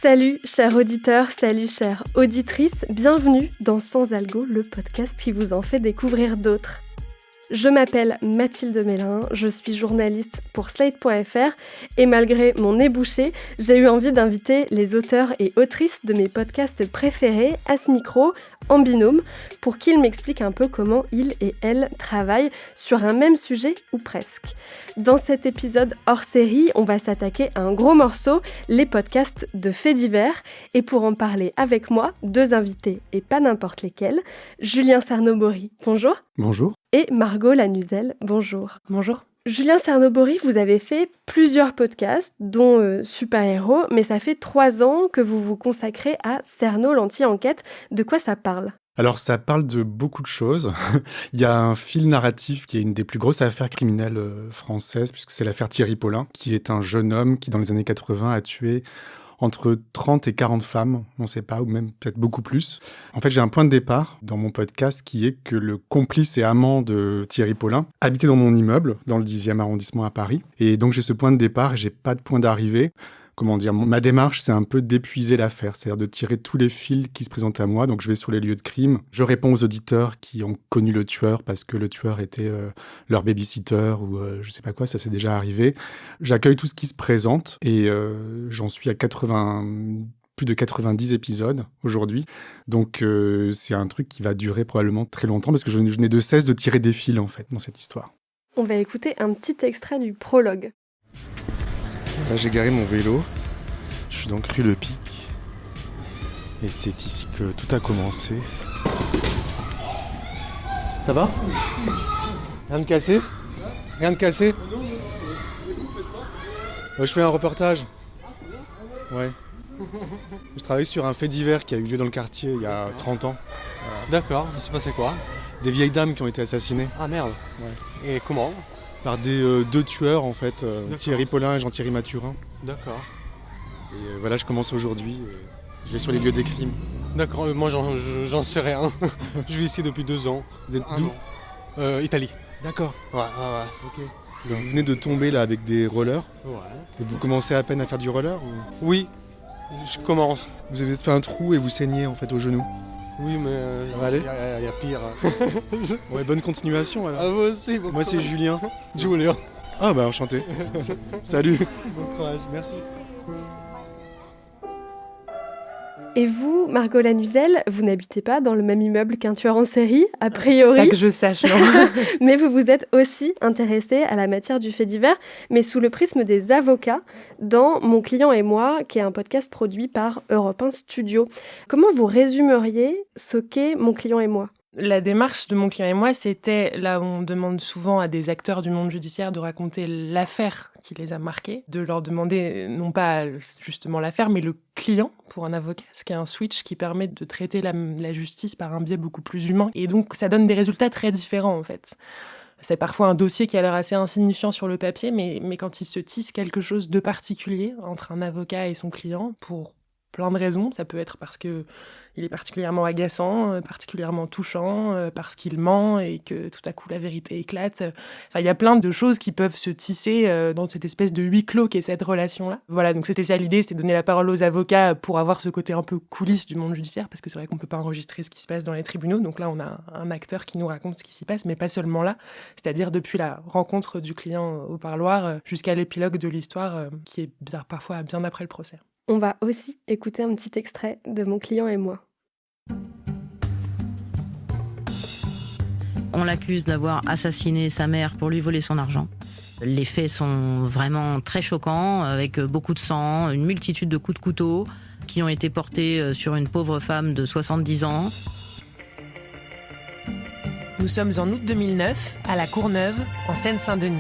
Salut chers auditeurs, salut chères auditrices, bienvenue dans Sans Algo, le podcast qui vous en fait découvrir d'autres. Je m'appelle Mathilde Mélin, je suis journaliste pour Slate.fr et malgré mon nez bouché, j'ai eu envie d'inviter les auteurs et autrices de mes podcasts préférés à ce micro, en binôme, pour qu'ils m'expliquent un peu comment ils et elles travaillent sur un même sujet ou presque. Dans cet épisode hors série, on va s'attaquer à un gros morceau, les podcasts de faits divers. Et pour en parler avec moi, deux invités et pas n'importe lesquels, Julien Cernobori, bonjour. Bonjour. Et Margot Lanuzel, bonjour. Bonjour. Julien Cernobori, vous avez fait plusieurs podcasts, dont Super Héros, mais ça fait 3 ans que vous vous consacrez à Cerno, l'anti-enquête. De quoi ça parle ? Alors, ça parle de beaucoup de choses. Il y a un fil narratif qui est une des plus grosses affaires criminelles françaises, puisque c'est l'affaire Thierry Paulin, qui est un jeune homme qui, dans les années 80, a tué entre 30 et 40 femmes, on ne sait pas, ou même peut-être beaucoup plus. En fait, j'ai un point de départ dans mon podcast qui est que le complice et amant de Thierry Paulin habitait dans mon immeuble, dans le 10e arrondissement à Paris. Et donc, j'ai ce point de départ et j'ai pas de point d'arrivée. Comment dire, ma démarche, c'est un peu d'épuiser l'affaire, c'est-à-dire de tirer tous les fils qui se présentent à moi. Donc, je vais sur les lieux de crime. Je réponds aux auditeurs qui ont connu le tueur parce que le tueur était leur babysitter ou je sais pas quoi, ça s'est déjà arrivé. J'accueille tout ce qui se présente et j'en suis à plus de 90 épisodes aujourd'hui. Donc, c'est un truc qui va durer probablement très longtemps parce que je n'ai de cesse de tirer des fils, en fait, dans cette histoire. On va écouter un petit extrait du prologue. Là, j'ai garé mon vélo, je suis dans rue Le Pic, et c'est ici que tout a commencé. Ça va ? Rien de cassé ? Rien de cassé ? Je fais un reportage. Ouais. Je travaille sur un fait divers qui a eu lieu dans le quartier il y a 30 ans. D'accord, il s'est passé quoi ? Des vieilles dames qui ont été assassinées. Ah merde. Ouais. Et comment ? Par des deux tueurs en fait, Thierry Paulin et Jean-Thierry Mathurin. D'accord. Et voilà, je commence aujourd'hui. Je vais sur les lieux des crimes. D'accord, moi j'en sais rien. Je vis ici depuis 2 ans. Vous êtes d'où ? Italie. D'accord. Ouais. Ok. Vous venez de tomber là avec des rollers. Ouais. Et vous commencez à peine à faire du roller ou... Oui, je commence. Vous avez fait un trou et vous saignez en fait au genou. Oui, mais Ça va aller ? y a pire. Ouais, bonne continuation alors. Ah, vous aussi, bon Moi c'est courage. Julien. Julien. Ah bah enchanté. Salut. Bon courage, merci. Et vous, Margot Lanuzel, vous n'habitez pas dans le même immeuble qu'un tueur en série, a priori. Pas que je sache, non. Mais vous vous êtes aussi intéressé à la matière du fait divers, mais sous le prisme des avocats, dans Mon client et moi, qui est un podcast produit par Europe 1 Studio. Comment vous résumeriez ce qu'est Mon client et moi ? La démarche de Mon client et moi, c'était, là où on demande souvent à des acteurs du monde judiciaire de raconter l'affaire qui les a marqués, de leur demander non pas justement l'affaire, mais le client pour un avocat, ce qui est un switch qui permet de traiter la justice par un biais beaucoup plus humain. Et donc, ça donne des résultats très différents, en fait. C'est parfois un dossier qui a l'air assez insignifiant sur le papier, mais quand il se tisse quelque chose de particulier entre un avocat et son client, pour plein de raisons, ça peut être parce que il est particulièrement agaçant, particulièrement touchant, parce qu'il ment et que tout à coup la vérité éclate. Enfin, il y a plein de choses qui peuvent se tisser dans cette espèce de huis clos qu'est cette relation-là. Voilà, donc c'était ça l'idée, c'était de donner la parole aux avocats pour avoir ce côté un peu coulisses du monde judiciaire, parce que c'est vrai qu'on peut pas enregistrer ce qui se passe dans les tribunaux. Donc là, on a un acteur qui nous raconte ce qui s'y passe, mais pas seulement là. C'est-à-dire depuis la rencontre du client au parloir jusqu'à l'épilogue de l'histoire qui est parfois bien après le procès. On va aussi écouter un petit extrait de Mon client et moi. On l'accuse d'avoir assassiné sa mère pour lui voler son argent. Les faits sont vraiment très choquants, avec beaucoup de sang, une multitude de coups de couteau qui ont été portés sur une pauvre femme de 70 ans. Nous sommes en août 2009, à la Courneuve, en Seine-Saint-Denis.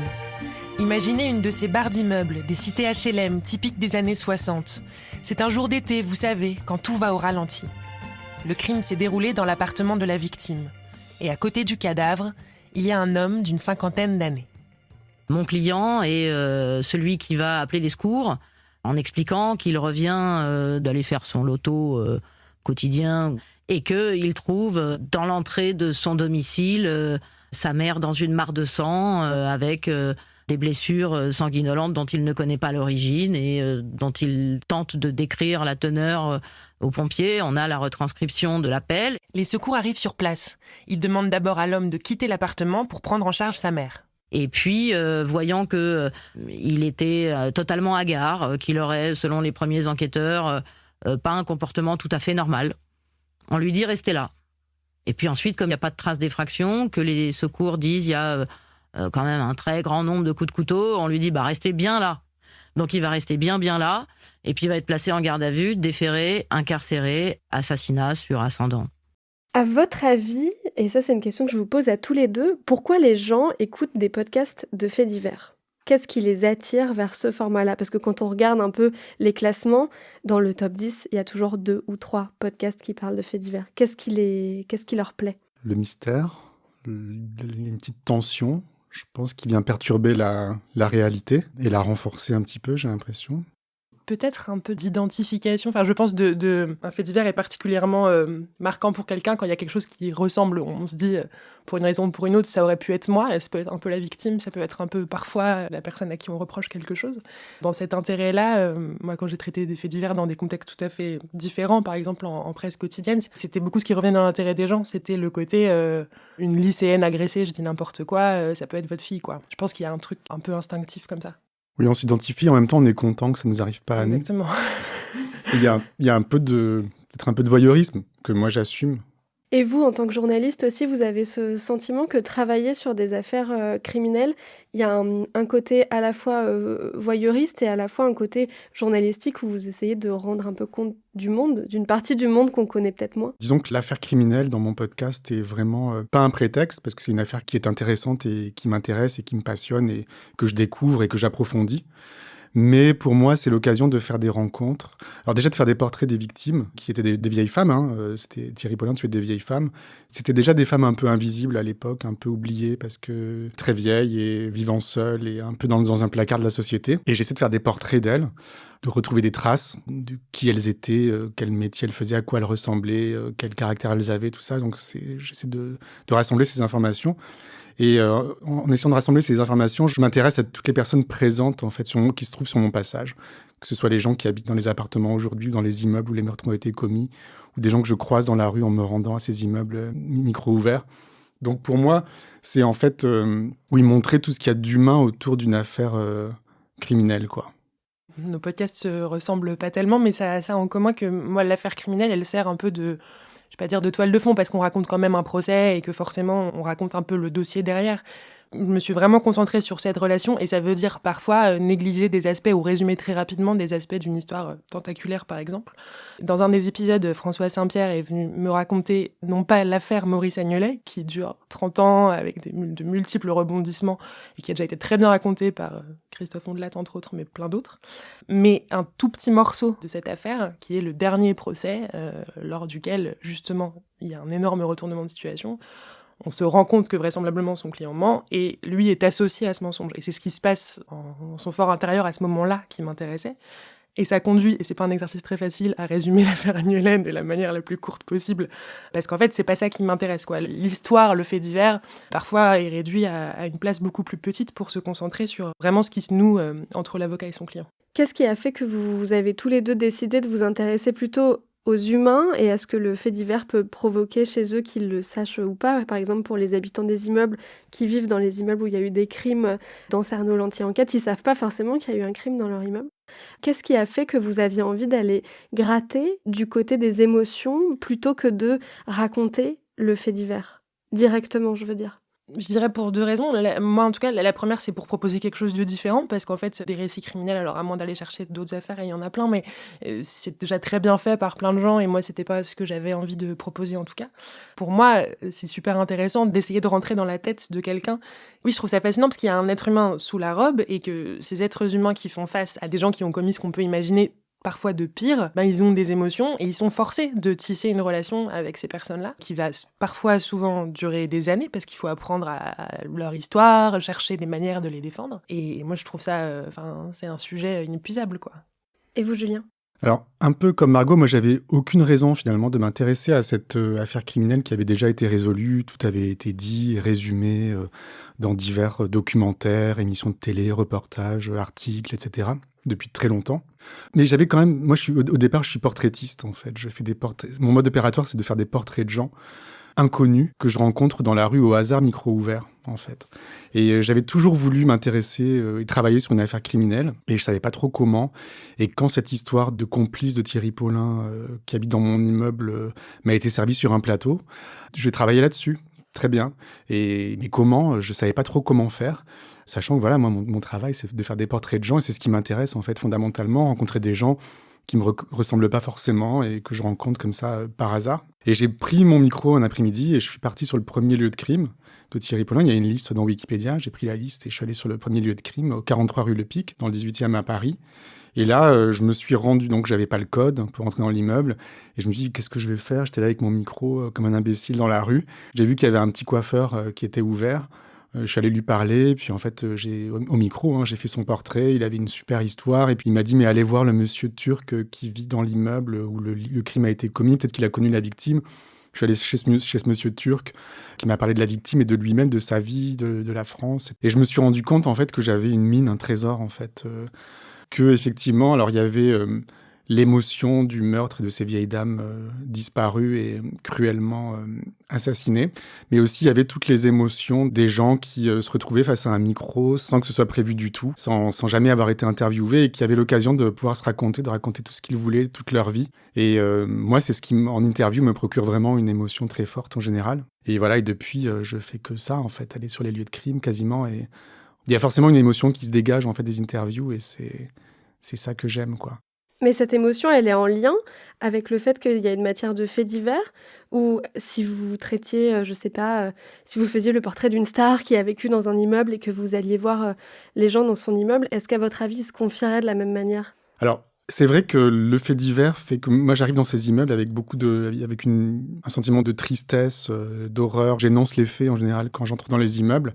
Imaginez une de ces barres d'immeubles, des cités HLM typiques des années 60. C'est un jour d'été, vous savez, quand tout va au ralenti. Le crime s'est déroulé dans l'appartement de la victime. Et à côté du cadavre, il y a un homme d'une 50aine d'années. Mon client est celui qui va appeler les secours en expliquant qu'il revient d'aller faire son loto quotidien et qu'il trouve dans l'entrée de son domicile sa mère dans une mare de sang avec des blessures sanguinolentes dont il ne connaît pas l'origine et dont il tente de décrire la teneur aux pompiers. On a la retranscription de l'appel. Les secours arrivent sur place. Ils demandent d'abord à l'homme de quitter l'appartement pour prendre en charge sa mère. Et puis, voyant qu'il était totalement hagard, qu'il aurait, selon les premiers enquêteurs, pas un comportement tout à fait normal, on lui dit « restez là ». Et puis ensuite, comme il n'y a pas de trace d'effraction, que les secours disent il y a quand même un très grand nombre de coups de couteau, on lui dit restez bien là. Donc il va rester bien là, et puis il va être placé en garde à vue, déféré, incarcéré, assassinat sur ascendant. À votre avis, et ça c'est une question que je vous pose à tous les deux, pourquoi les gens écoutent des podcasts de faits divers ? Qu'est-ce qui les attire vers ce format-là ? Parce que quand on regarde un peu les classements, dans le top 10, il y a toujours 2 ou 3 podcasts qui parlent de faits divers. Qu'est-ce qui leur plaît ? Le mystère, une petite tension, je pense, qui vient perturber la réalité et la renforcer un petit peu, j'ai l'impression. Peut-être un peu d'identification. Enfin, je pense un fait divers est particulièrement marquant pour quelqu'un quand il y a quelque chose qui ressemble. On se dit, pour une raison ou pour une autre, ça aurait pu être moi. Ça peut être un peu la victime, ça peut être un peu parfois la personne à qui on reproche quelque chose. Dans cet intérêt-là, moi, quand j'ai traité des faits divers dans des contextes tout à fait différents, par exemple en presse quotidienne, c'était beaucoup ce qui revenait dans l'intérêt des gens. C'était le côté une lycéenne agressée, je dis n'importe quoi, ça peut être votre fille, quoi. Je pense qu'il y a un truc un peu instinctif comme ça. Oui, on s'identifie, en même temps on est content que ça ne nous arrive pas à nous. Exactement. Il y a peut-être un peu de voyeurisme que moi j'assume. Et vous, en tant que journaliste aussi, vous avez ce sentiment que travailler sur des affaires criminelles, il y a un côté à la fois voyeuriste et à la fois un côté journalistique où vous essayez de rendre un peu compte du monde, d'une partie du monde qu'on connaît peut-être moins. Disons que l'affaire criminelle dans mon podcast est vraiment pas un prétexte, parce que c'est une affaire qui est intéressante et qui m'intéresse et qui me passionne et que je découvre et que j'approfondis. Mais pour moi, c'est l'occasion de faire des rencontres. Alors déjà de faire des portraits des victimes, qui étaient des vieilles femmes. C'était Thierry Paulin tuait des vieilles femmes. C'était déjà des femmes un peu invisibles à l'époque, un peu oubliées parce que très vieilles et vivant seules et un peu dans un placard de la société. Et j'essaie de faire des portraits d'elles, de retrouver des traces de qui elles étaient, quel métier elles faisaient, à quoi elles ressemblaient, quel caractère elles avaient, tout ça. Donc j'essaie de rassembler ces informations. Et en essayant de rassembler ces informations, je m'intéresse à toutes les personnes présentes en fait, qui se trouvent sur mon passage. Que ce soit les gens qui habitent dans les appartements aujourd'hui, dans les immeubles où les meurtres ont été commis, ou des gens que je croise dans la rue en me rendant à ces immeubles micro-ouverts. Donc pour moi, c'est en fait montrer tout ce qu'il y a d'humain autour d'une affaire criminelle, quoi. Nos podcasts se ressemblent pas tellement, mais ça a ça en commun que moi, l'affaire criminelle, elle sert un peu de... Je vais pas dire de toile de fond parce qu'on raconte quand même un procès et que forcément on raconte un peu le dossier derrière. Je me suis vraiment concentrée sur cette relation et ça veut dire parfois négliger des aspects ou résumer très rapidement des aspects d'une histoire tentaculaire par exemple. Dans un des épisodes, François Saint-Pierre est venu me raconter non pas l'affaire Maurice Agnelet qui dure 30 ans avec de multiples rebondissements et qui a déjà été très bien racontée par Christophe Ondelat entre autres mais plein d'autres, mais un tout petit morceau de cette affaire qui est le dernier procès lors duquel justement il y a un énorme retournement de situation. On se rend compte que vraisemblablement son client ment et lui est associé à ce mensonge. Et c'est ce qui se passe en son fort intérieur à ce moment-là qui m'intéressait. Et ça conduit, et c'est pas un exercice très facile, à résumer l'affaire Agnelet de la manière la plus courte possible. Parce qu'en fait, c'est pas ça qui m'intéresse, quoi. L'histoire, le fait divers, parfois est réduit à une place beaucoup plus petite pour se concentrer sur vraiment ce qui se noue entre l'avocat et son client. Qu'est-ce qui a fait que vous avez tous les deux décidé de vous intéresser plutôt aux humains et à ce que le fait divers peut provoquer chez eux, qu'ils le sachent ou pas? Par exemple, pour les habitants des immeubles qui vivent dans les immeubles où il y a eu des crimes dans Cerno l'anti-enquête, ils savent pas forcément qu'il y a eu un crime dans leur immeuble. Qu'est-ce qui a fait que vous aviez envie d'aller gratter du côté des émotions plutôt que de raconter le fait divers? Directement, je veux dire. Je dirais pour 2 raisons. Moi, en tout cas, la première, c'est pour proposer quelque chose de différent, parce qu'en fait, des récits criminels, alors à moins d'aller chercher d'autres affaires, et il y en a plein, mais c'est déjà très bien fait par plein de gens, et moi, c'était pas ce que j'avais envie de proposer, en tout cas. Pour moi, c'est super intéressant d'essayer de rentrer dans la tête de quelqu'un. Oui, je trouve ça fascinant, parce qu'il y a un être humain sous la robe, et que ces êtres humains qui font face à des gens qui ont commis ce qu'on peut imaginer parfois de pire, ils ont des émotions et ils sont forcés de tisser une relation avec ces personnes-là, qui va parfois souvent durer des années, parce qu'il faut apprendre à leur histoire, chercher des manières de les défendre. Et moi, je trouve ça, c'est un sujet inépuisable, quoi. Et vous, Julien ? Alors, un peu comme Margot, moi, j'avais aucune raison finalement de m'intéresser à cette affaire criminelle qui avait déjà été résolue. Tout avait été dit, résumé dans divers documentaires, émissions de télé, reportages, articles, etc. depuis très longtemps. Mais j'avais quand même, moi, au départ, je suis portraitiste en fait. Je fais des portraits. Mon mode opératoire, c'est de faire des portraits de gens inconnus que je rencontre dans la rue au hasard, micro ouvert en fait. Et j'avais toujours voulu m'intéresser et travailler sur une affaire criminelle et je savais pas trop comment. Et quand cette histoire de complice de Thierry Paulin qui habite dans mon immeuble m'a été servie sur un plateau, je vais travailler là-dessus. Très bien. Mais comment? Je savais pas trop comment faire. Sachant que voilà, moi, mon travail, c'est de faire des portraits de gens et c'est ce qui m'intéresse en fait fondamentalement, rencontrer des gens qui me ressemblent pas forcément et que je rencontre comme ça par hasard. Et j'ai pris mon micro un après-midi et je suis parti sur le premier lieu de crime de Thierry Paulin. Il y a une liste dans Wikipédia. J'ai pris la liste et je suis allé sur le premier lieu de crime, au 43 rue Le Pic, dans le 18e à Paris. Et là, je me suis rendu, donc j'avais pas le code pour rentrer dans l'immeuble. Et je me suis dit, qu'est-ce que je vais faire? J'étais là avec mon micro, comme un imbécile dans la rue. J'ai vu qu'il y avait un petit coiffeur qui était ouvert. Je suis allé lui parler, puis en fait, au micro, j'ai fait son portrait. Il avait une super histoire. Et puis il m'a dit, mais allez voir le monsieur turc qui vit dans l'immeuble où le crime a été commis. Peut-être qu'il a connu la victime. Je suis allé chez ce monsieur turc qui m'a parlé de la victime et de lui-même, de sa vie, de la France. Et je me suis rendu compte, en fait, que j'avais une mine, un trésor, en fait. Que, effectivement, alors il y avait l'émotion du meurtre de ces vieilles dames disparues et cruellement assassinées. Mais aussi, il y avait toutes les émotions des gens qui se retrouvaient face à un micro sans que ce soit prévu du tout, sans jamais avoir été interviewés et qui avaient l'occasion de pouvoir se raconter, de raconter tout ce qu'ils voulaient, toute leur vie. Et moi, c'est ce qui, en interview, me procure vraiment une émotion très forte en général. Et voilà, et depuis, je fais que ça, en fait, aller sur les lieux de crime quasiment. Et il y a forcément une émotion qui se dégage, en fait, des interviews et c'est ça que j'aime, quoi. Mais cette émotion, elle est en lien avec le fait qu'il y a une matière de faits divers ou si vous traitiez, je sais pas, si vous faisiez le portrait d'une star qui a vécu dans un immeuble et que vous alliez voir les gens dans son immeuble, est-ce qu'à votre avis, ils se confieraient de la même manière? Alors, c'est vrai que le fait divers fait que moi, j'arrive dans ces immeubles avec un sentiment de tristesse, d'horreur. J'énonce les faits en général quand j'entre dans les immeubles.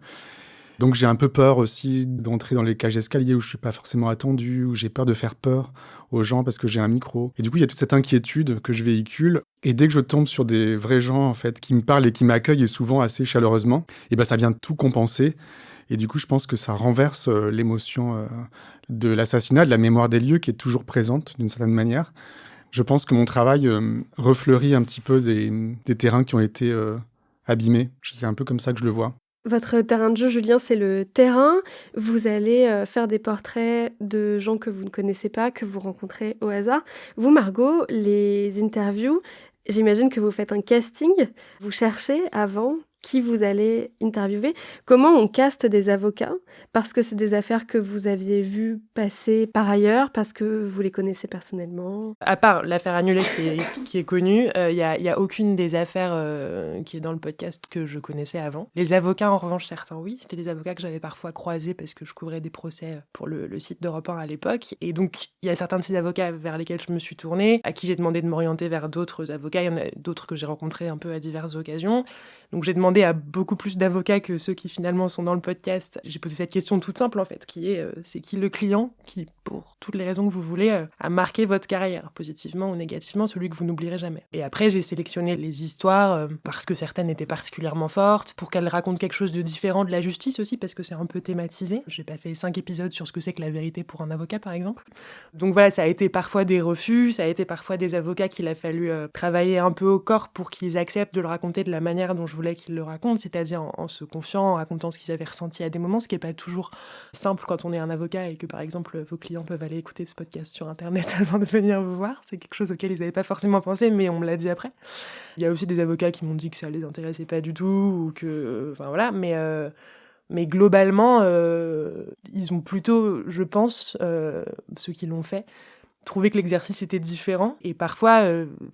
Donc j'ai un peu peur aussi d'entrer dans les cages d'escalier où je suis pas forcément attendu, où j'ai peur de faire peur aux gens parce que j'ai un micro. Et du coup, il y a toute cette inquiétude que je véhicule. Et dès que je tombe sur des vrais gens, en fait, qui me parlent et qui m'accueillent, et souvent assez chaleureusement, et ben ça vient tout compenser. Et du coup, je pense que ça renverse l'émotion de l'assassinat, de la mémoire des lieux qui est toujours présente d'une certaine manière. Je pense que mon travail refleurit un petit peu des terrains qui ont été abîmés. C'est un peu comme ça que je le vois. Votre terrain de jeu, Julien, c'est le terrain. Vous allez faire des portraits de gens que vous ne connaissez pas, que vous rencontrez au hasard. Vous, Margot, les interviews, j'imagine que vous faites un casting. Vous cherchez avant qui vous allez interviewer. Comment on caste des avocats? Parce que c'est des affaires que vous aviez vues passer par ailleurs, parce que vous les connaissez personnellement. À part l'affaire annulée qui est connue, il y a aucune des affaires qui est dans le podcast que je connaissais avant. Les avocats, en revanche, certains, oui. C'était des avocats que j'avais parfois croisés parce que je couvrais des procès pour le site d'Europe 1 à l'époque. Et donc, il y a certains de ces avocats vers lesquels je me suis tournée, à qui j'ai demandé de m'orienter vers d'autres avocats. Il y en a d'autres que j'ai rencontrés un peu à diverses occasions. Donc, j'ai demandé à beaucoup plus d'avocats que ceux qui finalement sont dans le podcast. J'ai posé cette question toute simple en fait, qui est c'est qui le client qui, pour toutes les raisons que vous voulez, a marqué votre carrière, positivement ou négativement, celui que vous n'oublierez jamais. Et après, j'ai sélectionné les histoires parce que certaines étaient particulièrement fortes, pour qu'elles racontent quelque chose de différent de la justice aussi, parce que c'est un peu thématisé. J'ai pas fait 5 épisodes sur ce que c'est que la vérité pour un avocat, par exemple. Donc voilà, ça a été parfois des refus, ça a été parfois des avocats qu'il a fallu travailler un peu au corps pour qu'ils acceptent de le raconter de la manière dont je voulais qu'ils le racontent, c'est-à-dire en se confiant, en racontant ce qu'ils avaient ressenti à des moments, ce qui n'est pas toujours simple quand on est un avocat et que, par exemple, vos clients peuvent aller écouter ce podcast sur Internet avant de venir vous voir. C'est quelque chose auquel ils n'avaient pas forcément pensé, mais on me l'a dit après. Il y a aussi des avocats qui m'ont dit que ça les intéressait pas du tout, ou que... Enfin, voilà, mais globalement, ils ont plutôt, je pense, ceux qui l'ont fait, trouvé que l'exercice était différent. Et parfois,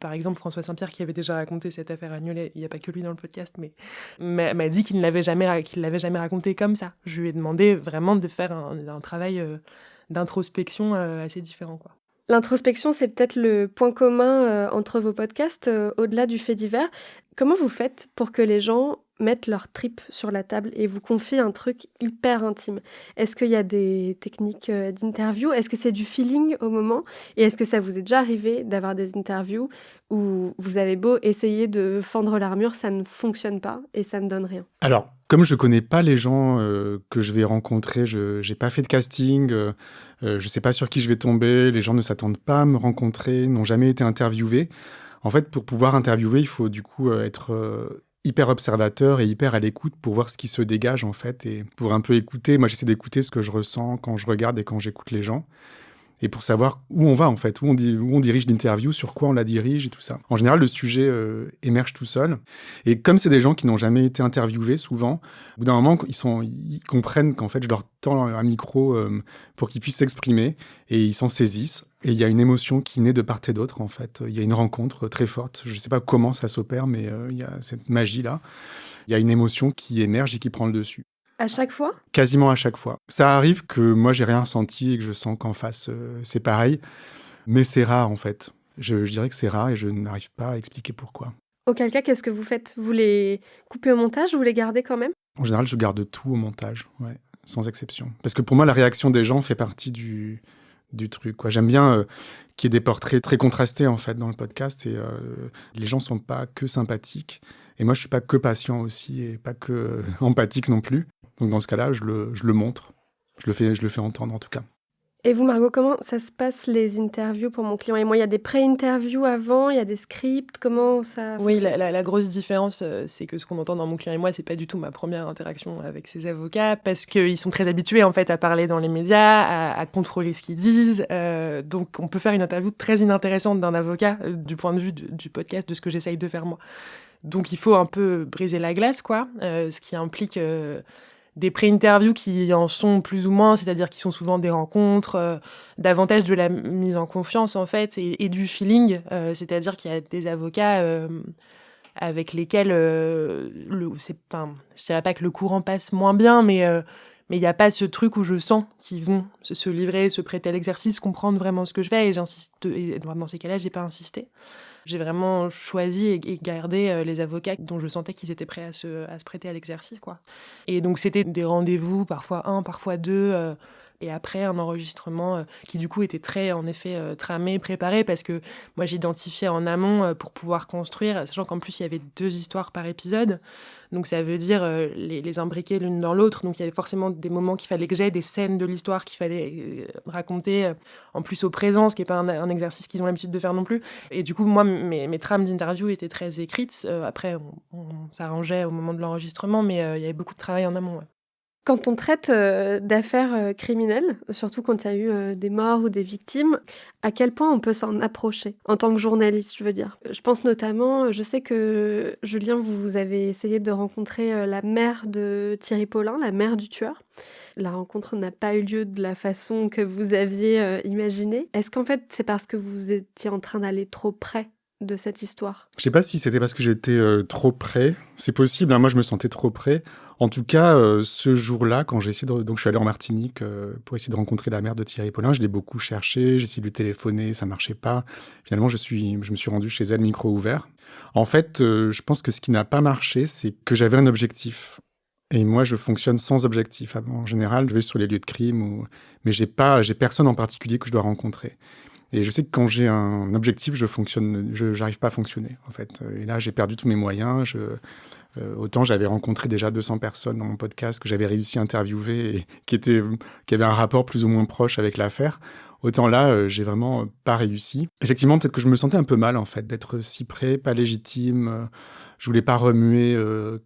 par exemple, François Saint-Pierre, qui avait déjà raconté cette affaire annulée, il n'y a pas que lui dans le podcast, mais m'a dit qu'il ne l'avait jamais raconté comme ça. Je lui ai demandé vraiment de faire un travail d'introspection assez différent, quoi. L'introspection, c'est peut-être le point commun entre vos podcasts, au-delà du fait divers. Comment vous faites pour que les gens mettent leurs tripes sur la table et vous confient un truc hyper intime? Est-ce qu'il y a des techniques d'interview? Est-ce que c'est du feeling au moment? Et est-ce que ça vous est déjà arrivé d'avoir des interviews où vous avez beau essayer de fendre l'armure, ça ne fonctionne pas et ça ne donne rien? Alors, comme je connais pas les gens que je vais rencontrer, je n'ai pas fait de casting, je sais pas sur qui je vais tomber, les gens ne s'attendent pas à me rencontrer, n'ont jamais été interviewés. En fait, pour pouvoir interviewer, il faut du coup être hyper observateur et hyper à l'écoute pour voir ce qui se dégage en fait et pour un peu écouter. Moi, j'essaie d'écouter ce que je ressens quand je regarde et quand j'écoute les gens. Et pour savoir où on va en fait, où on dirige l'interview, sur quoi on la dirige et tout ça. En général, le sujet émerge tout seul. Et comme c'est des gens qui n'ont jamais été interviewés, souvent, au bout d'un moment, ils comprennent qu'en fait, je leur tends un micro pour qu'ils puissent s'exprimer et ils s'en saisissent. Et il y a une émotion qui naît de part et d'autre en fait. Il y a une rencontre très forte. Je ne sais pas comment ça s'opère, mais il y a cette magie-là. Il y a une émotion qui émerge et qui prend le dessus. À chaque fois? Quasiment à chaque fois. Ça arrive que moi, j'ai rien ressenti et que je sens qu'en face, c'est pareil. Mais c'est rare, en fait. Je dirais que c'est rare et je n'arrive pas à expliquer pourquoi. Auquel cas, qu'est-ce que vous faites? Vous les coupez au montage ou vous les gardez quand même? En général, je garde tout au montage, ouais, sans exception. Parce que pour moi, la réaction des gens fait partie du truc, quoi. J'aime bien qu'il y ait des portraits très contrastés, en fait, dans le podcast. Et les gens ne sont pas que sympathiques. Et moi, je ne suis pas que patient aussi et pas que empathique non plus. Donc dans ce cas-là, je le montre. Je le fais entendre en tout cas. Et vous, Margot, comment ça se passe les interviews pour mon client et moi? Il y a des pré-interviews avant, il y a des scripts, comment ça Oui, fonctionne? la grosse différence, c'est que ce qu'on entend dans Mon client et moi, c'est pas du tout ma première interaction avec ces avocats, parce qu'ils sont très habitués en fait à parler dans les médias, à contrôler ce qu'ils disent. Donc on peut faire une interview très inintéressante d'un avocat du point de vue du podcast, de ce que j'essaye de faire moi. Donc il faut un peu briser la glace, quoi, ce qui implique des pré-interviews qui en sont plus ou moins, c'est-à-dire qui sont souvent des rencontres, davantage de la mise en confiance en fait, et du feeling, c'est-à-dire qu'il y a des avocats avec lesquels je dirais pas que le courant passe moins bien, mais il n'y a pas ce truc où je sens qu'ils vont se livrer, se prêter à l'exercice, comprendre vraiment ce que je fais, et j'insiste. Et dans ces cas-là, j'ai pas insisté. J'ai vraiment choisi et gardé les avocats dont je sentais qu'ils étaient prêts à se prêter à l'exercice, quoi. Et donc, c'était des rendez-vous, parfois un, parfois deux, et après un enregistrement qui, du coup, était très, en effet, tramé, préparé, parce que moi, j'identifiais en amont pour pouvoir construire, sachant qu'en plus, il y avait 2 histoires par épisode. Donc, ça veut dire les imbriquer l'une dans l'autre. Donc, il y avait forcément des moments qu'il fallait que j'aie, des scènes de l'histoire qu'il fallait raconter, en plus au présent, ce qui n'est pas un exercice qu'ils ont l'habitude de faire non plus. Et du coup, moi, mes trames d'interview étaient très écrites. Après, on s'arrangeait au moment de l'enregistrement, mais il y avait beaucoup de travail en amont. Ouais. Quand on traite d'affaires criminelles, surtout quand il y a eu des morts ou des victimes, à quel point on peut s'en approcher en tant que journaliste, je veux dire. Je pense notamment, je sais que Julien, vous avez essayé de rencontrer la mère de Thierry Paulin, la mère du tueur. La rencontre n'a pas eu lieu de la façon que vous aviez imaginé. Est-ce qu'en fait, c'est parce que vous étiez en train d'aller trop près de cette histoire? Je sais pas si c'était parce que j'étais trop près. C'est possible, hein, moi je me sentais trop près. En tout cas, ce jour-là, quand j'ai essayé donc je suis allé en Martinique pour essayer de rencontrer la mère de Thierry Paulin. Je l'ai beaucoup cherché, j'ai essayé de lui téléphoner, ça marchait pas. Finalement, je me suis rendu chez elle, micro ouvert. En fait, je pense que ce qui n'a pas marché, c'est que j'avais un objectif. Et moi, je fonctionne sans objectif. En général, je vais sur les lieux de crime, mais j'ai personne en particulier que je dois rencontrer. Et je sais que quand j'ai un objectif, j'arrive pas à fonctionner, en fait. Et là, j'ai perdu tous mes moyens. Autant j'avais rencontré déjà 200 personnes dans mon podcast que j'avais réussi à interviewer et qui avaient un rapport plus ou moins proche avec l'affaire. Autant là, j'ai vraiment pas réussi. Effectivement, peut-être que je me sentais un peu mal, en fait, d'être si près, pas légitime. Je voulais pas remuer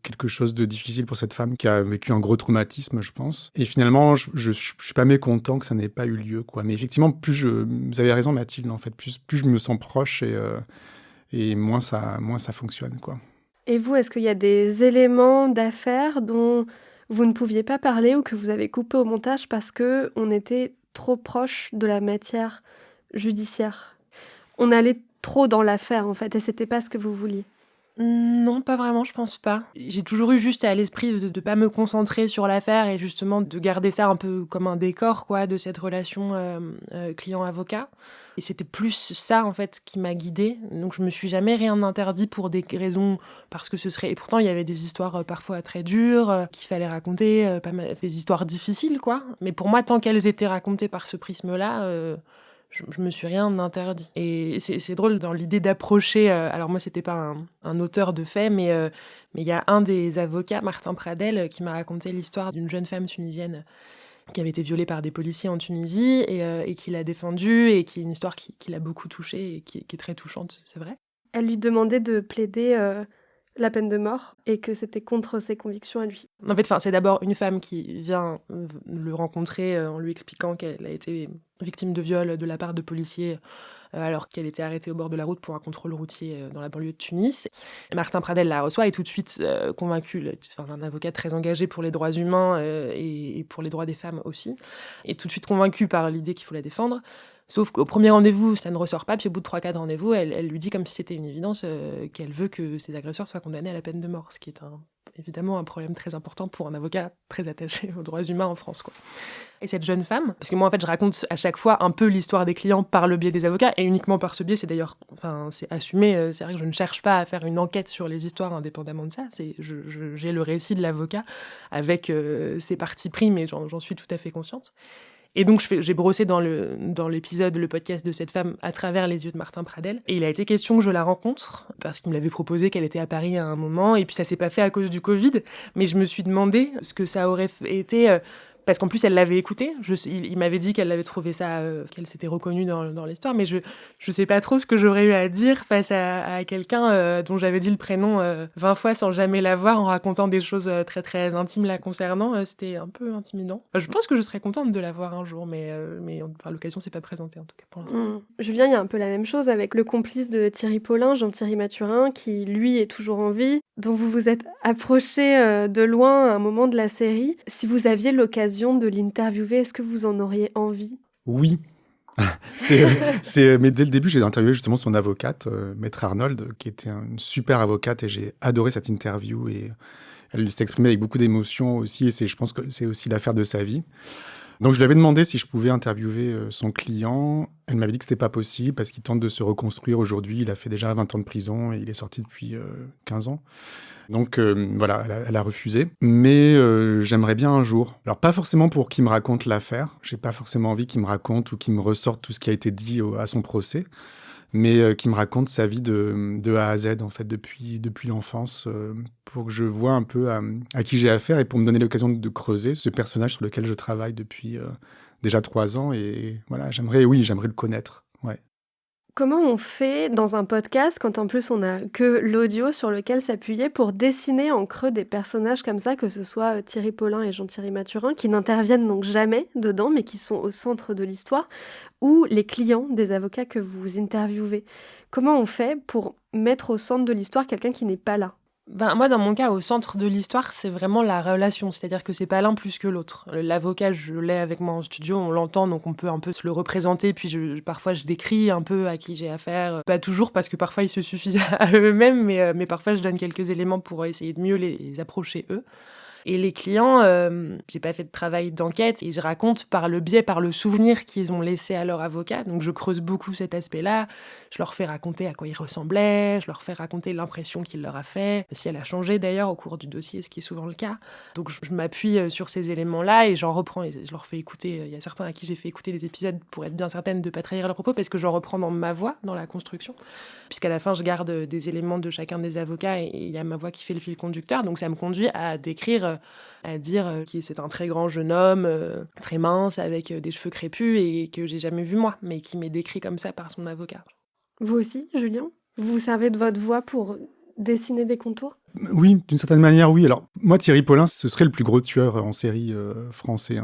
quelque chose de difficile pour cette femme qui a vécu un gros traumatisme, je pense. Et finalement, je suis pas mécontent que ça n'ait pas eu lieu, quoi. Mais effectivement, vous avez raison, Mathilde, en fait, plus je me sens proche et moins ça fonctionne, quoi. Et vous, est-ce qu'il y a des éléments d'affaires dont vous ne pouviez pas parler ou que vous avez coupé au montage parce qu'on était trop proche de la matière judiciaire? On allait trop dans l'affaire, en fait, et c'était pas ce que vous vouliez. Non, pas vraiment, je pense pas. J'ai toujours eu juste à l'esprit de pas me concentrer sur l'affaire et justement de garder ça un peu comme un décor, quoi, de cette relation client-avocat. Et c'était plus ça, en fait, qui m'a guidée. Donc je me suis jamais rien interdit pour des raisons, parce que ce serait... Et pourtant, il y avait des histoires parfois très dures, qu'il fallait raconter, pas mal... des histoires difficiles, quoi. Mais pour moi, tant qu'elles étaient racontées par ce prisme-là... Je me suis rien interdit. Et c'est drôle dans l'idée d'approcher... alors moi, c'était pas un auteur de fait, mais il y a un des avocats, Martin Pradel, qui m'a raconté l'histoire d'une jeune femme tunisienne qui avait été violée par des policiers en Tunisie et qui l'a défendue, et qui est une histoire qui l'a beaucoup touchée et qui est très touchante, c'est vrai. Elle lui demandait de plaider la peine de mort et que c'était contre ses convictions à lui. En fait, c'est d'abord une femme qui vient le rencontrer en lui expliquant qu'elle a été victime de viol de la part de policiers alors qu'elle était arrêtée au bord de la route pour un contrôle routier dans la banlieue de Tunis. Et Martin Pradel la reçoit et tout de suite convaincu, un avocat très engagé pour les droits humains et pour les droits des femmes aussi, et tout de suite convaincu par l'idée qu'il faut la défendre. Sauf qu'au premier rendez-vous, ça ne ressort pas, puis au bout de 3-4 rendez-vous, elle lui dit comme si c'était une évidence qu'elle veut que ses agresseurs soient condamnés à la peine de mort, ce qui est évidemment un problème très important pour un avocat très attaché aux droits humains en France, quoi. Et cette jeune femme, parce que moi en fait je raconte à chaque fois un peu l'histoire des clients par le biais des avocats, et uniquement par ce biais, c'est d'ailleurs, c'est assumé, c'est vrai que je ne cherche pas à faire une enquête sur les histoires indépendamment de ça, j'ai le récit de l'avocat avec ses parties pris, mais j'en suis tout à fait consciente. Et donc, j'ai brossé dans l'épisode, le podcast de cette femme à travers les yeux de Martin Pradel. Et il a été question que je la rencontre, parce qu'il me l'avait proposé qu'elle était à Paris à un moment, et puis ça s'est pas fait à cause du Covid. Mais je me suis demandé ce que ça aurait été... parce qu'en plus, elle l'avait écouté. Il m'avait dit qu'elle avait trouvé ça, qu'elle s'était reconnue dans l'histoire, mais je sais pas trop ce que j'aurais eu à dire face à quelqu'un dont j'avais dit le prénom 20 fois sans jamais la voir, en racontant des choses très très intimes la concernant. C'était un peu intimidant. Je pense que je serais contente de la voir un jour, mais l'occasion s'est pas présentée en tout cas pour l'instant. Julien, il y a un peu la même chose avec le complice de Thierry Paulin, Jean-Thierry Mathurin, qui lui est toujours en vie, dont vous vous êtes approché de loin à un moment de la série. Si vous aviez l'occasion de l'interviewer, est-ce que vous en auriez envie ? Oui. Mais dès le début, j'ai interviewé justement son avocate, Maître Arnold, qui était une super avocate, et j'ai adoré cette interview, et elle s'est exprimée avec beaucoup d'émotion aussi, et je pense que c'est aussi l'affaire de sa vie. Donc je lui avais demandé si je pouvais interviewer son client. Elle m'avait dit que c'était pas possible parce qu'il tente de se reconstruire aujourd'hui. Il a fait déjà 20 ans de prison et il est sorti depuis 15 ans. Donc voilà, elle a refusé. Mais j'aimerais bien un jour. Alors pas forcément pour qu'il me raconte l'affaire. J'ai pas forcément envie qu'il me raconte ou qu'il me ressorte tout ce qui a été dit à son procès. Mais qui me raconte sa vie de A à Z, en fait, depuis l'enfance, pour que je vois un peu à qui j'ai affaire et pour me donner l'occasion de creuser ce personnage sur lequel je travaille depuis déjà 3 ans. Et voilà, j'aimerais le connaître. Ouais. Comment on fait dans un podcast, quand en plus on n'a que l'audio sur lequel s'appuyer, pour dessiner en creux des personnages comme ça, que ce soit Thierry Paulin et Jean-Thierry Mathurin, qui n'interviennent donc jamais dedans, mais qui sont au centre de l'histoire, ou les clients des avocats que vous interviewez. Comment on fait pour mettre au centre de l'histoire quelqu'un qui n'est pas là ? Moi, dans mon cas, au centre de l'histoire, c'est vraiment la relation. C'est-à-dire que c'est pas l'un plus que l'autre. L'avocat, je l'ai avec moi en studio, on l'entend, donc on peut un peu se le représenter. Puis parfois, je décris un peu à qui j'ai affaire. Pas toujours, parce que parfois, ils se suffisent à eux-mêmes, mais parfois, je donne quelques éléments pour essayer de mieux les approcher, eux. Et les clients, j'ai pas fait de travail d'enquête et je raconte par le souvenir qu'ils ont laissé à leur avocat. Donc je creuse beaucoup cet aspect-là. Je leur fais raconter à quoi il ressemblait, je leur fais raconter l'impression qu'il leur a fait, si elle a changé d'ailleurs au cours du dossier, ce qui est souvent le cas. Donc je m'appuie sur ces éléments-là et j'en reprends et je leur fais écouter. Il y a certains à qui j'ai fait écouter les épisodes pour être bien certaine de ne pas trahir leurs propos, parce que j'en reprends dans ma voix, dans la construction. Puisqu'à la fin, je garde des éléments de chacun des avocats et il y a ma voix qui fait le fil conducteur. Donc ça me conduit à décrire, à dire que c'est un très grand jeune homme, très mince, avec des cheveux crépus et que j'ai jamais vu moi, mais qui m'est décrit comme ça par son avocat. Vous aussi, Julien ? Vous vous servez de votre voix pour dessiner des contours ? Oui, d'une certaine manière, oui. Alors, moi, Thierry Paulin, ce serait le plus gros tueur en série français,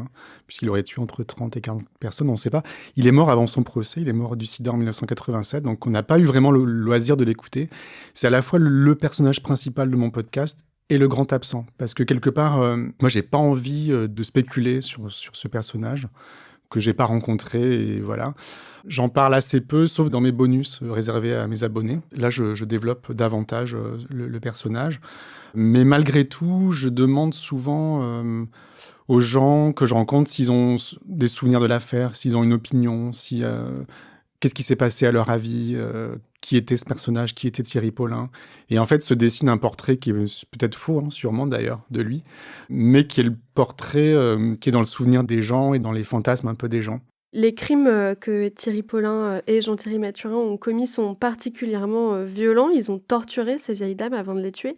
puisqu'il aurait tué entre 30 et 40 personnes, on ne sait pas. Il est mort avant son procès, il est mort du sida en 1987, donc on n'a pas eu vraiment le loisir de l'écouter. C'est à la fois le personnage principal de mon podcast et le grand absent, parce que quelque part, moi, j'ai pas envie de spéculer sur ce personnage, que j'ai pas rencontré et voilà. J'en parle assez peu, sauf dans mes bonus réservés à mes abonnés. Là, je développe davantage le personnage. Mais malgré tout, je demande souvent aux gens que je rencontre s'ils ont des souvenirs de l'affaire, s'ils ont une opinion, qu'est-ce qui s'est passé à leur avis, qui était ce personnage, qui était Thierry Paulin. Et en fait, se dessine un portrait qui est peut-être faux, hein, sûrement d'ailleurs, de lui, mais qui est le portrait qui est dans le souvenir des gens et dans les fantasmes un peu des gens. Les crimes que Thierry Paulin et Jean-Thierry Mathurin ont commis sont particulièrement violents. Ils ont torturé ces vieilles dames avant de les tuer.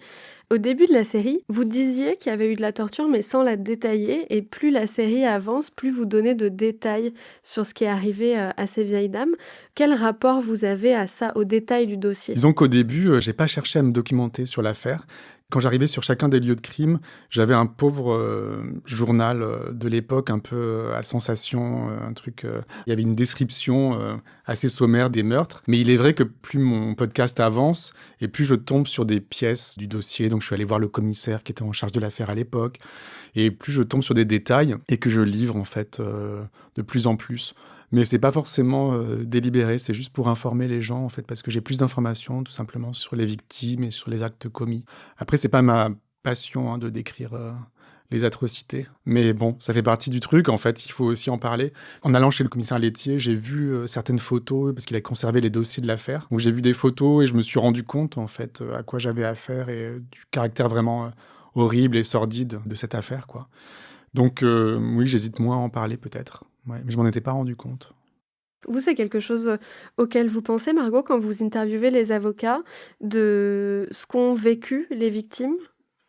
Au début de la série, vous disiez qu'il y avait eu de la torture, mais sans la détailler. Et plus la série avance, plus vous donnez de détails sur ce qui est arrivé à ces vieilles dames. Quel rapport vous avez à ça, au détail du dossier ? Disons qu'au début, j'ai pas cherché à me documenter sur l'affaire. Quand j'arrivais sur chacun des lieux de crime, j'avais un pauvre journal de l'époque, un peu à sensation, un truc. Il y avait une description assez sommaire des meurtres. Mais il est vrai que plus mon podcast avance, et plus je tombe sur des pièces du dossier. Donc je suis allé voir le commissaire qui était en charge de l'affaire à l'époque. Et plus je tombe sur des détails et que je livre en fait de plus en plus. Mais c'est pas forcément délibéré, c'est juste pour informer les gens, en fait, parce que j'ai plus d'informations, tout simplement, sur les victimes et sur les actes commis. Après, c'est pas ma passion hein, de décrire les atrocités. Mais bon, ça fait partie du truc, en fait, il faut aussi en parler. En allant chez le commissaire laitier, j'ai vu certaines photos, parce qu'il a conservé les dossiers de l'affaire. Donc j'ai vu des photos et je me suis rendu compte, en fait, à quoi j'avais affaire et du caractère vraiment horrible et sordide de cette affaire, quoi. Donc oui, j'hésite moins à en parler, peut-être. Ouais, mais je m'en étais pas rendu compte. Vous, c'est quelque chose auquel vous pensez, Margot, quand vous interviewez les avocats, de ce qu'ont vécu les victimes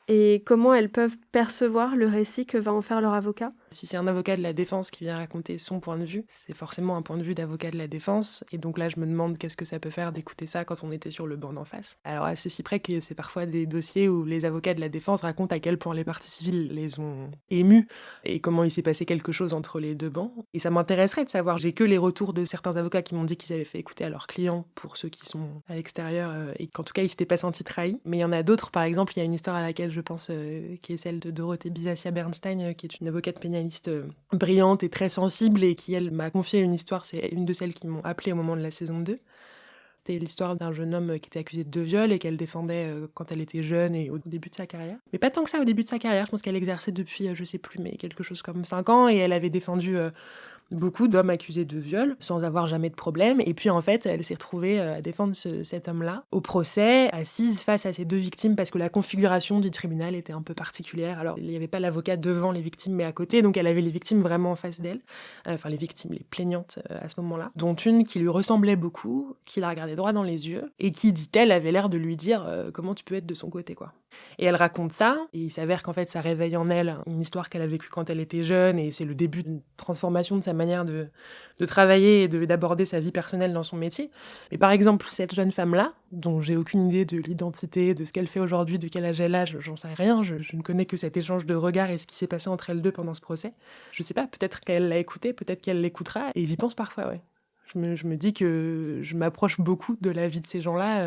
et comment elles peuvent percevoir le récit que va en faire leur avocat ? Si c'est un avocat de la défense qui vient raconter son point de vue, c'est forcément un point de vue d'avocat de la défense. Et donc là, je me demande qu'est-ce que ça peut faire d'écouter ça quand on était sur le banc d'en face. Alors à ceci près que c'est parfois des dossiers où les avocats de la défense racontent à quel point les parties civiles les ont émus et comment il s'est passé quelque chose entre les deux bancs. Et ça m'intéresserait de savoir. J'ai que les retours de certains avocats qui m'ont dit qu'ils avaient fait écouter à leurs clients pour ceux qui sont à l'extérieur et qu'en tout cas ils s'étaient pas sentis trahis. Mais il y en a d'autres, par exemple, il y a une histoire à laquelle je pense qui est celle de Dorothée Bizassia-Bernstein, qui est une avocate pénaliste brillante et très sensible et qui, elle, m'a confié une histoire. C'est une de celles qui m'ont appelée au moment de la saison 2. C'était l'histoire d'un jeune homme qui était accusé de 2 viols et qu'elle défendait quand elle était jeune et au début de sa carrière. Mais pas tant que ça au début de sa carrière. Je pense qu'elle exerçait depuis, je sais plus, mais quelque chose comme 5 ans et elle avait défendu beaucoup d'hommes accusés de viol sans avoir jamais de problème. Et puis en fait, elle s'est retrouvée à défendre cet homme-là au procès, assise face à ces 2 victimes parce que la configuration du tribunal était un peu particulière. Alors il n'y avait pas l'avocat devant les victimes mais à côté, donc elle avait les victimes vraiment en face d'elle. Enfin les victimes, les plaignantes à ce moment-là, dont une qui lui ressemblait beaucoup, qui la regardait droit dans les yeux et qui, dit-elle, avait l'air de lui dire comment tu peux être de son côté, quoi. Et elle raconte ça, et il s'avère qu'en fait ça réveille en elle une histoire qu'elle a vécue quand elle était jeune, et c'est le début d'une transformation de sa manière de travailler et d'aborder sa vie personnelle dans son métier. Mais par exemple, cette jeune femme-là, dont j'ai aucune idée de l'identité, de ce qu'elle fait aujourd'hui, de quel âge elle a, j'en sais rien, je ne connais que cet échange de regards et ce qui s'est passé entre elles deux pendant ce procès. Je sais pas, peut-être qu'elle l'a écouté, peut-être qu'elle l'écoutera, et j'y pense parfois, ouais. Je me dis que je m'approche beaucoup de la vie de ces gens-là,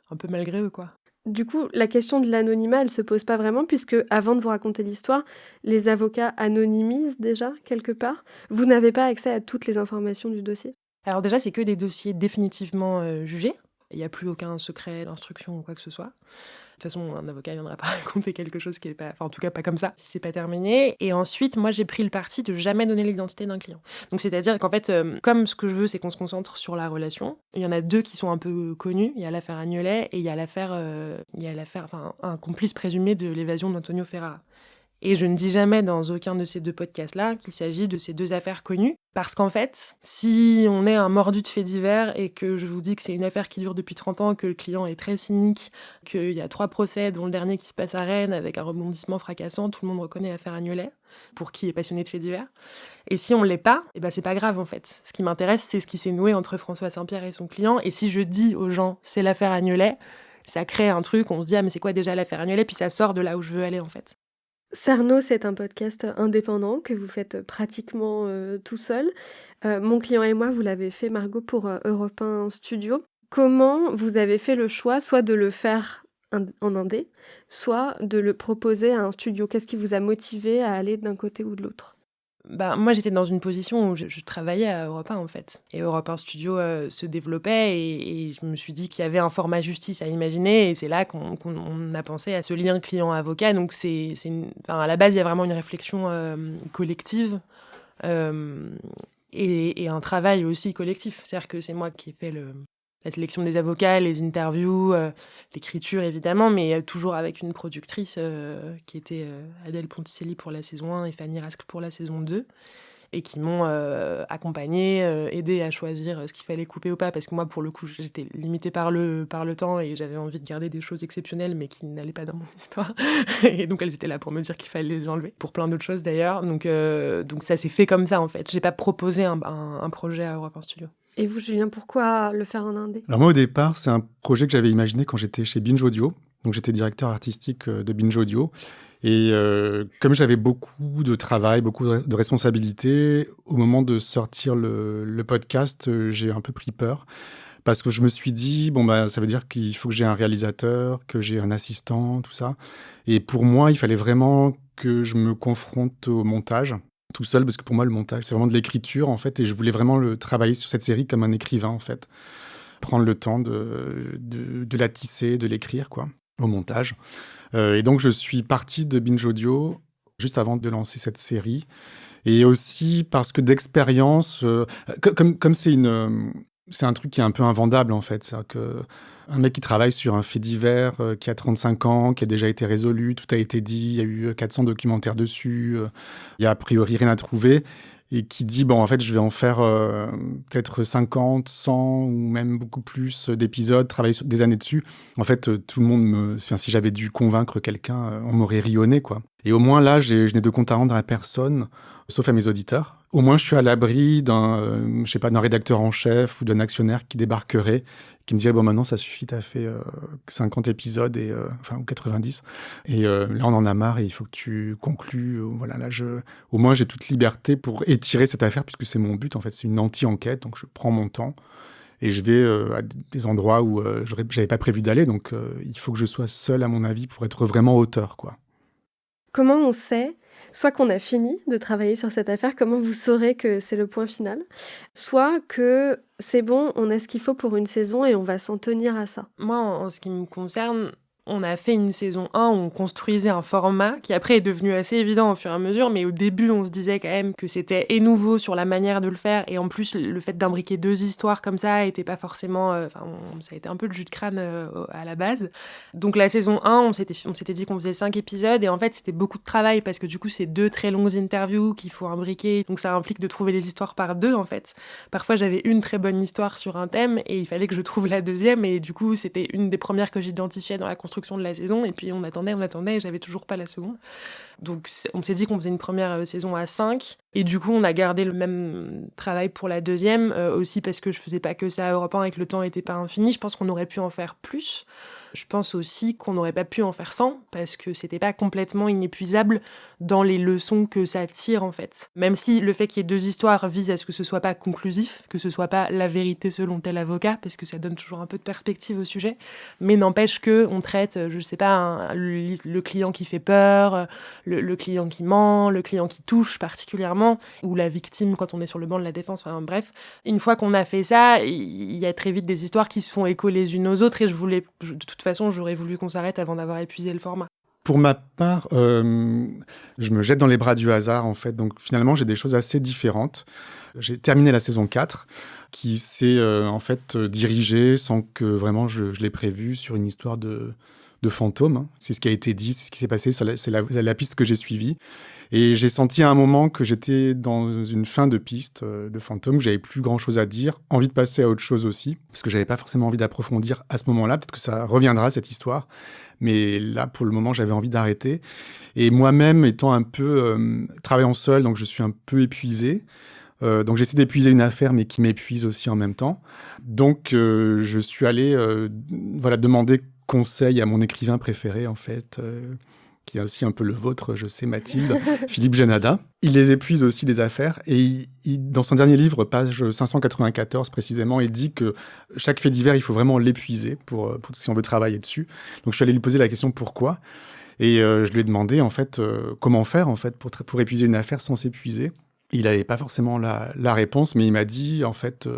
un peu malgré eux, quoi. Du coup, la question de l'anonymat, elle se pose pas vraiment puisque, avant de vous raconter l'histoire, les avocats anonymisent déjà quelque part. Vous n'avez pas accès à toutes les informations du dossier. Alors déjà, c'est que des dossiers définitivement jugés. Il n'y a plus aucun secret d'instruction ou quoi que ce soit. De toute façon, un avocat ne viendra pas raconter quelque chose qui est pas... Enfin, en tout cas, pas comme ça, si c'est pas terminé. Et ensuite, moi, j'ai pris le parti de jamais donner l'identité d'un client. Donc, c'est-à-dire qu'en fait, comme ce que je veux, c'est qu'on se concentre sur la relation, il y en a 2 qui sont un peu connus. Il y a l'affaire Agnolet et il y a l'affaire, un complice présumé de l'évasion d'Antonio Ferrara. Et je ne dis jamais dans aucun de ces 2 podcasts-là qu'il s'agit de ces 2 affaires connues. Parce qu'en fait, si on est un mordu de faits divers et que je vous dis que c'est une affaire qui dure depuis 30 ans, que le client est très cynique, qu'il y a 3 procès, dont le dernier qui se passe à Rennes avec un rebondissement fracassant, tout le monde reconnaît l'affaire Agnolet, pour qui est passionné de faits divers. Et si on ne l'est pas, c'est pas grave en fait. Ce qui m'intéresse, c'est ce qui s'est noué entre François Saint-Pierre et son client. Et si je dis aux gens, c'est l'affaire Agnolet, ça crée un truc, on se dit, ah mais c'est quoi déjà l'affaire Agnolet, puis ça sort de là où je veux aller en fait. Cerno, c'est un podcast indépendant que vous faites pratiquement tout seul. Mon client et moi, vous l'avez fait, Margot, pour Europe 1 Studio. Comment vous avez fait le choix, soit de le faire en indé, soit de le proposer à un studio ? Qu'est-ce qui vous a motivé à aller d'un côté ou de l'autre ? Moi, j'étais dans une position où je travaillais à Europe 1, en fait. Et Europe 1 Studio se développait et je me suis dit qu'il y avait un format justice à imaginer. Et c'est là qu'on a pensé à ce lien client-avocat. Donc, à la base, il y a vraiment une réflexion collective et un travail aussi collectif. C'est-à-dire que c'est moi qui ai fait la sélection des avocats, les interviews, l'écriture évidemment, mais toujours avec une productrice qui était Adèle Ponticelli pour la saison 1 et Fanny Rascle pour la saison 2, et qui m'ont accompagnée, aidée à choisir ce qu'il fallait couper ou pas, parce que moi, pour le coup, j'étais limitée par le temps et j'avais envie de garder des choses exceptionnelles, mais qui n'allaient pas dans mon histoire. Et donc, elles étaient là pour me dire qu'il fallait les enlever, pour plein d'autres choses d'ailleurs. Donc ça s'est fait comme ça, en fait. J'ai pas proposé un projet à Europe 1 Studio. Et vous, Julien, pourquoi le faire en indé ? Alors moi, au départ, c'est un projet que j'avais imaginé quand j'étais chez Binge Audio. Donc j'étais directeur artistique de Binge Audio. Et comme j'avais beaucoup de travail, beaucoup de responsabilités, au moment de sortir le podcast, j'ai un peu pris peur. Parce que je me suis dit, ça veut dire qu'il faut que j'ai un réalisateur, que j'ai un assistant, tout ça. Et pour moi, il fallait vraiment que je me confronte au montage tout seul, parce que pour moi, le montage, c'est vraiment de l'écriture, en fait, et je voulais vraiment travailler sur cette série comme un écrivain, en fait. Prendre le temps de la tisser, de l'écrire, quoi, au montage. Et donc, je suis parti de Binge Audio juste avant de lancer cette série. Et aussi parce que d'expérience, comme c'est un truc qui est un peu invendable, en fait. C'est-à-dire qu'un mec qui travaille sur un fait divers, qui a 35 ans, qui a déjà été résolu, tout a été dit, il y a eu 400 documentaires dessus, il y a a priori rien à trouver, et qui dit, en fait, je vais en faire peut-être 50, 100 ou même beaucoup plus d'épisodes, travailler des années dessus. En fait, tout le monde si j'avais dû convaincre quelqu'un, on m'aurait rionné, quoi. Et au moins, là, je n'ai de compte à rendre à personne, sauf à mes auditeurs. Au moins, je suis à l'abri d'un rédacteur en chef ou d'un actionnaire qui débarquerait, qui me dirait, maintenant, ça suffit, t'as fait 50 épisodes, ou 90. Et là, on en a marre et il faut que tu conclues. Voilà, là, au moins, j'ai toute liberté pour étirer cette affaire, puisque c'est mon but, en fait. C'est une anti-enquête, donc je prends mon temps. Et je vais à des endroits où j'avais pas prévu d'aller, donc il faut que je sois seul, à mon avis, pour être vraiment auteur, quoi. Comment on sait, soit qu'on a fini de travailler sur cette affaire, comment vous saurez que c'est le point final, soit que c'est bon, on a ce qu'il faut pour une saison et on va s'en tenir à ça ? Moi, en ce qui me concerne, on a fait une saison 1 où on construisait un format qui après est devenu assez évident au fur et à mesure, mais au début on se disait quand même que c'était nouveau sur la manière de le faire, et en plus le fait d'imbriquer 2 histoires comme ça était pas forcément... ça a été un peu le jus de crâne à la base. Donc la saison 1, on s'était dit qu'on faisait 5 épisodes, et en fait c'était beaucoup de travail, parce que du coup c'est 2 très longues interviews qu'il faut imbriquer, donc ça implique de trouver les histoires par 2 en fait. Parfois j'avais une très bonne histoire sur un thème, et il fallait que je trouve la deuxième, et du coup c'était une des premières que j'identifiais dans la construction de la saison, et puis on attendait, et j'avais toujours pas la seconde. Donc on s'est dit qu'on faisait une première saison à 5, et du coup on a gardé le même travail pour la deuxième, aussi parce que je faisais pas que ça à Europe 1 et que le temps était pas infini. Je pense qu'on aurait pu en faire plus. Je pense aussi qu'on n'aurait pas pu en faire 100, parce que c'était pas complètement inépuisable dans les leçons que ça tire, en fait. Même si le fait qu'il y ait 2 histoires vise à ce que ce soit pas conclusif, que ce soit pas la vérité selon tel avocat, parce que ça donne toujours un peu de perspective au sujet, mais n'empêche que on traite, je sais pas, le client qui fait peur, le client qui ment, le client qui touche particulièrement, ou la victime quand on est sur le banc de la défense, bref. Une fois qu'on a fait ça, il y a très vite des histoires qui se font écho les unes aux autres, et de toute façon, j'aurais voulu qu'on s'arrête avant d'avoir épuisé le format. Pour ma part, je me jette dans les bras du hasard, en fait. Donc finalement, j'ai des choses assez différentes. J'ai terminé la saison 4, qui s'est en fait dirigée sans que vraiment je l'ai prévu, sur une histoire de fantôme, hein. C'est ce qui a été dit, c'est ce qui s'est passé, c'est la piste que j'ai suivie. Et j'ai senti à un moment que j'étais dans une fin de piste de fantôme, que j'avais plus grand-chose à dire, envie de passer à autre chose aussi, parce que j'avais pas forcément envie d'approfondir à ce moment-là. Peut-être que ça reviendra, cette histoire, mais là, pour le moment, j'avais envie d'arrêter. Et moi-même, étant un peu travaillant seul, donc je suis un peu épuisé. Donc j'essaie d'épuiser une affaire, mais qui m'épuise aussi en même temps. Donc je suis allé demander conseil à mon écrivain préféré, en fait, qui est aussi un peu le vôtre, je sais, Mathilde, Philippe Janada. Il les épuise aussi, les affaires, et dans son dernier livre, page 594 précisément, il dit que chaque fait divers, il faut vraiment l'épuiser pour si on veut travailler dessus. Donc je suis allé lui poser la question pourquoi, et je lui ai demandé en fait comment faire en fait pour épuiser une affaire sans s'épuiser. Il n'avait pas forcément la réponse, mais il m'a dit, en fait,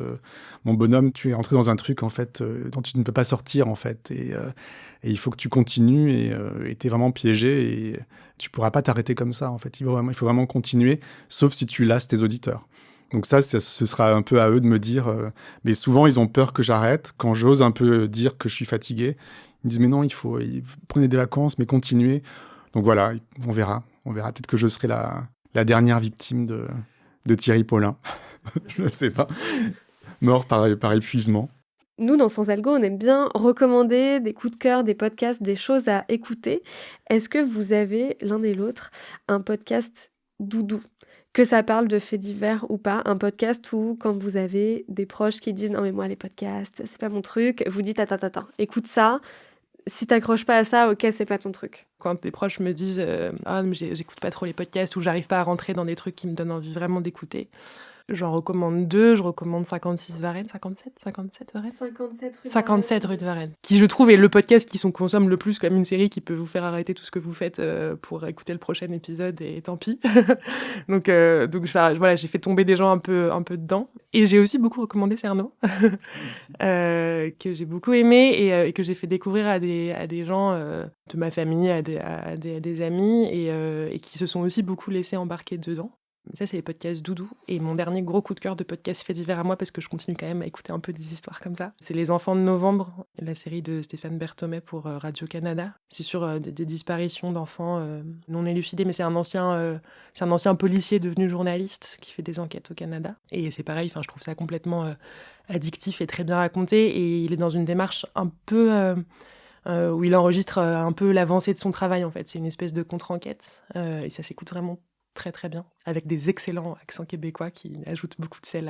mon bonhomme, tu es entré dans un truc, en fait, dont tu ne peux pas sortir, en fait. Et il faut que tu continues et tu es vraiment piégé et tu ne pourras pas t'arrêter comme ça, en fait. Il faut vraiment continuer, sauf si tu lasses tes auditeurs. Donc ça, ce sera un peu à eux de me dire... mais souvent, ils ont peur que j'arrête. Quand j'ose un peu dire que je suis fatigué, ils me disent « Mais non, prenez des vacances, mais continuez. » Donc voilà, on verra. On verra. Peut-être que je serai la dernière victime de Thierry Paulin. Je ne sais pas. Mort par épuisement. Nous, dans Sans Algo, on aime bien recommander des coups de cœur, des podcasts, des choses à écouter. Est-ce que vous avez, l'un et l'autre, un podcast doudou ? Que ça parle de faits divers ou pas, un podcast où, quand vous avez des proches qui disent « Non mais moi, les podcasts, c'est pas mon truc », vous dites « Attends, écoute ça, si t'accroches pas à ça, ok, c'est pas ton truc ». Quand des proches me disent « Ah, mais j'écoute pas trop les podcasts » ou « J'arrive pas à rentrer dans des trucs qui me donnent envie vraiment d'écouter », j'en recommande 2, je recommande 57 Varennes, 57 rue de Varennes, qui je trouve est le podcast qui consomme le plus comme une série qui peut vous faire arrêter tout ce que vous faites pour écouter le prochain épisode et tant pis. donc voilà, j'ai fait tomber des gens un peu dedans. Et j'ai aussi beaucoup recommandé Cerno, que j'ai beaucoup aimé et que j'ai fait découvrir à des gens de ma famille, à des amis et qui se sont aussi beaucoup laissés embarquer dedans. Ça, c'est les podcasts doudou. Et mon dernier gros coup de cœur de podcast fait divers à moi, parce que je continue quand même à écouter un peu des histoires comme ça, c'est Les Enfants de Novembre, la série de Stéphane Berthomé pour Radio-Canada. C'est sur des disparitions d'enfants non élucidés, mais c'est un ancien policier devenu journaliste qui fait des enquêtes au Canada. Et c'est pareil, je trouve ça complètement addictif et très bien raconté. Et il est dans une démarche un peu... où il enregistre un peu l'avancée de son travail, en fait. C'est une espèce de contre-enquête. Et ça s'écoute vraiment très très bien, avec des excellents accents québécois qui ajoutent beaucoup de sel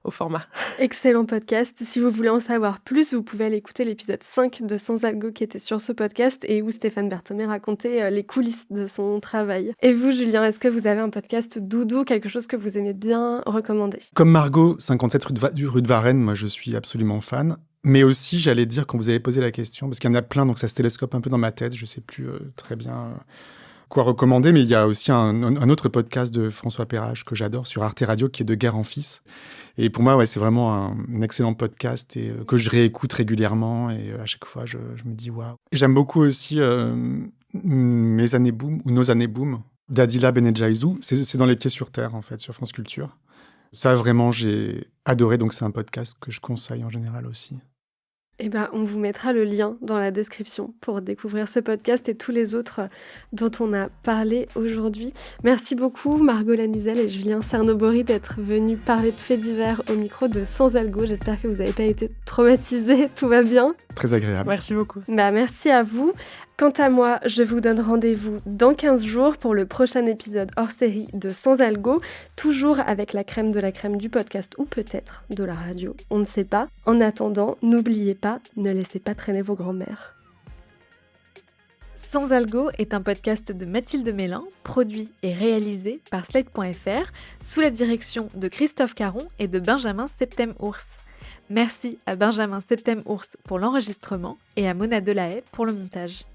au format. Excellent podcast. Si vous voulez en savoir plus, vous pouvez aller écouter l'épisode 5 de Sans Algo qui était sur ce podcast et où Stéphane Berthomé racontait les coulisses de son travail. Et vous, Julien, est-ce que vous avez un podcast doudou, quelque chose que vous aimez bien recommander ? Comme Margot, 57 rue de Varennes, moi je suis absolument fan. Mais aussi, j'allais dire, quand vous avez posé la question, parce qu'il y en a plein, donc ça se télescope un peu dans ma tête, je ne sais plus très bien... quoi recommander, mais il y a aussi un autre podcast de François Perrage que j'adore sur Arte Radio qui est De Guerre en Fils. Et pour moi, c'est vraiment un excellent podcast et que je réécoute régulièrement et à chaque fois, je me dis waouh. J'aime beaucoup aussi Mes années boom ou Nos années boom d'Adila Benedjaizou. C'est dans Les Pieds sur Terre, en fait, sur France Culture. Ça, vraiment, j'ai adoré. Donc, c'est un podcast que je conseille en général aussi. On vous mettra le lien dans la description pour découvrir ce podcast et tous les autres dont on a parlé aujourd'hui. Merci beaucoup Margot Lanuzel et Julien Cernobori d'être venus parler de faits divers au micro de Sans Algo. J'espère que vous n'avez pas été traumatisés, tout va bien. Très agréable. Merci beaucoup. Merci à vous. Quant à moi, je vous donne rendez-vous dans 15 jours pour le prochain épisode hors série de Sans Algo, toujours avec la crème de la crème du podcast ou peut-être de la radio, on ne sait pas. En attendant, n'oubliez pas, ne laissez pas traîner vos grands-mères. Sans Algo est un podcast de Mathilde Mélin, produit et réalisé par Slate.fr, sous la direction de Christophe Caron et de Benjamin Septem-Ours. Merci à Benjamin Septem-Ours pour l'enregistrement et à Mona Delahaye pour le montage.